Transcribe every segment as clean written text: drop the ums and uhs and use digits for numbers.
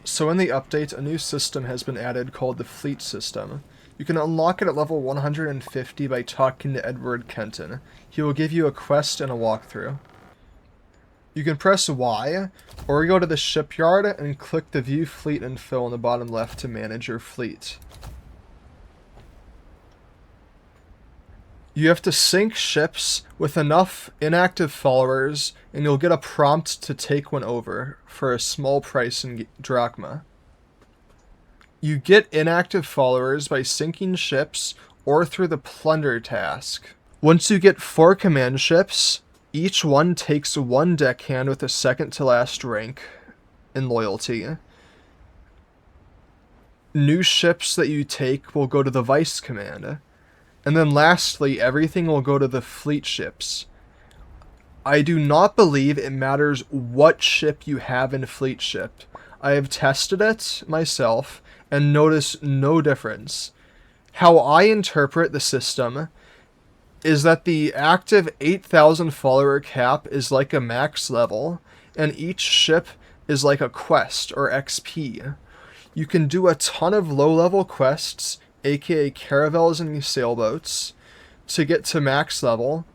So in the update, a new system has been added called the Fleet System. You can unlock it at level 150 by talking to Edward Kenton. He will give you a quest and a walkthrough. You can press Y, or go to the shipyard and click the View Fleet Info on the bottom left to manage your fleet. You have to sink ships with enough inactive followers, and you'll get a prompt to take one over for a small price in drachma. You get inactive followers by sinking ships or through the plunder task. Once you get 4 command ships, each one takes 1 deckhand with a second to last rank in loyalty. New ships that you take will go to the vice command. And then lastly, everything will go to the fleet ships. I do not believe it matters what ship you have in fleet ship. I have tested it myself and noticed no difference. How I interpret the system is that the active 8,000 follower cap is like a max level, and each ship is like a quest or XP. You can do a ton of low-level quests, aka caravels and sailboats, to get to max level,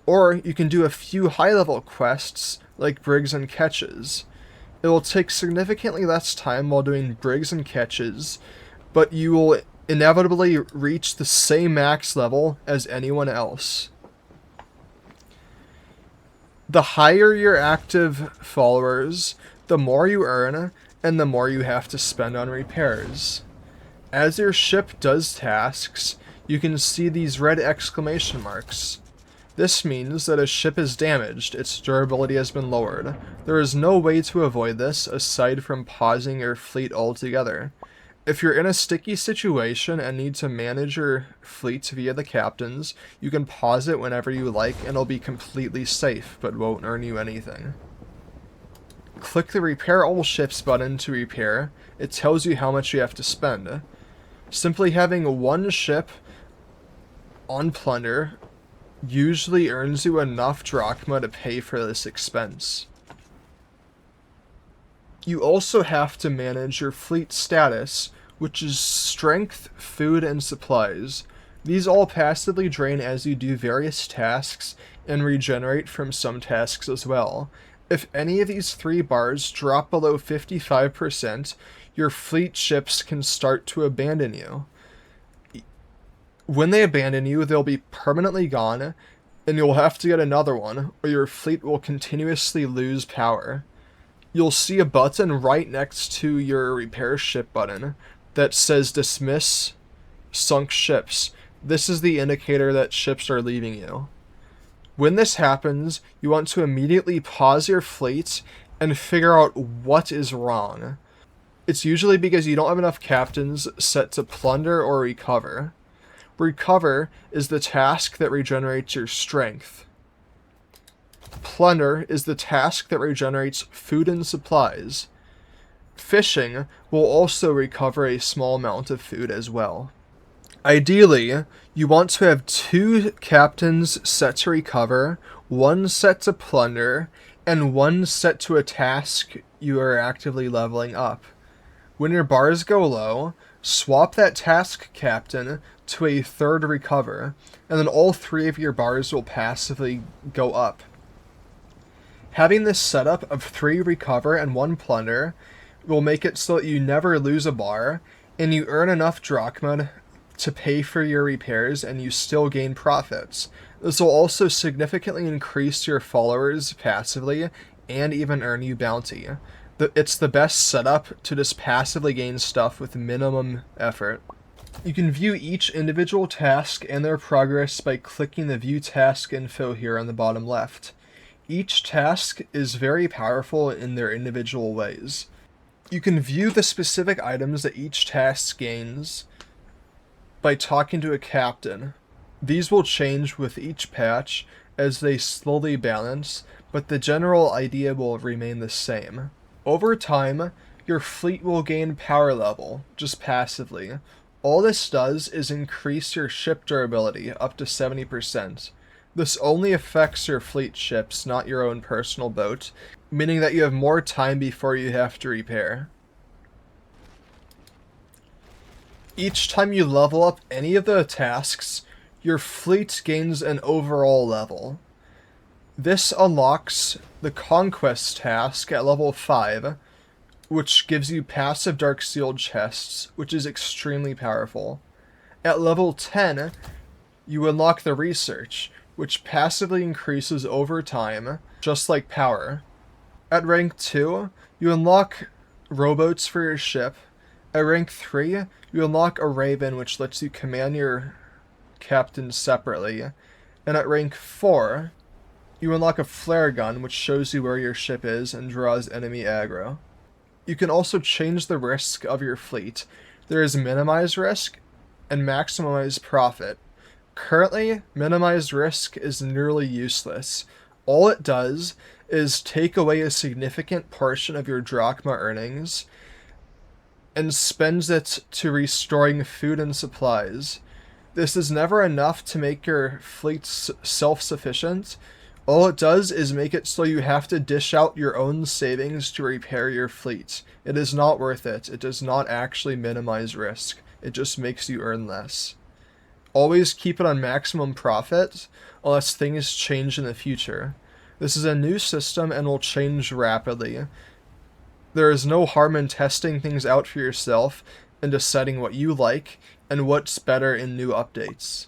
or you can do a few high-level quests like brigs and catches. It will take significantly less time while doing brigs and catches, but you will inevitably reach the same max level as anyone else. The higher your active followers, the more you earn, and the more you have to spend on repairs. As your ship does tasks, you can see these red exclamation marks. This means that a ship is damaged, its durability has been lowered. There is no way to avoid this aside from pausing your fleet altogether. If you're in a sticky situation and need to manage your fleet via the captains, you can pause it whenever you like and it'll be completely safe, but won't earn you anything. Click the Repair All Ships button to repair. It tells you how much you have to spend. Simply having 1 ship on plunder usually earns you enough drachma to pay for this expense. You also have to manage your fleet status, which is strength, food, and supplies. These all passively drain as you do various tasks and regenerate from some tasks as well. If any of these 3 bars drop below 55%, your fleet ships can start to abandon you. When they abandon you, they'll be permanently gone, and you'll have to get another one, or your fleet will continuously lose power. You'll see a button right next to your repair ship button that says dismiss sunk ships. This is the indicator that ships are leaving you. When this happens, you want to immediately pause your fleet and figure out what is wrong. It's usually because you don't have enough captains set to plunder or recover. Recover is the task that regenerates your strength. Plunder is the task that regenerates food and supplies. Fishing will also recover a small amount of food as well. Ideally, you want to have 2 captains set to recover, 1 set to plunder, and 1 set to a task you are actively leveling up. When your bars go low, swap that task captain to a 3rd recover, and then all 3 of your bars will passively go up. Having this setup of 3 recover and 1 plunder will make it so that you never lose a bar, and you earn enough drachma to pay for your repairs and you still gain profits. This will also significantly increase your followers passively and even earn you bounty. It's the best setup to just passively gain stuff with minimum effort. You can view each individual task and their progress by clicking the View Task Info here on the bottom left. Each task is very powerful in their individual ways. You can view the specific items that each task gains by talking to a captain. These will change with each patch as they slowly balance, but the general idea will remain the same. Over time, your fleet will gain power level, just passively. All this does is increase your ship durability up to 70%. This only affects your fleet ships, not your own personal boat, meaning that you have more time before you have to repair. Each time you level up any of the tasks, your fleet gains an overall level. This unlocks the Conquest task at level 5, which gives you passive Dark Sealed chests, which is extremely powerful. At level 10, you unlock the Research, which passively increases over time, just like power. At rank 2, you unlock rowboats for your ship. At rank 3, you unlock a Raven, which lets you command your captain separately. And at rank 4, you unlock a flare gun, which shows you where your ship is and draws enemy aggro. You can also change the risk of your fleet. There is minimize risk and maximize profit. Currently, minimized risk is nearly useless. All it does is take away a significant portion of your drachma earnings and spends it to restoring food and supplies. This is never enough to make your fleet self-sufficient. All it does is make it so you have to dish out your own savings to repair your fleet. It is not worth it. It does not actually minimize risk. It just makes you earn less. Always keep it on maximum profit, unless things change in the future. This is a new system and will change rapidly. There is no harm in testing things out for yourself and deciding what you like and what's better in new updates.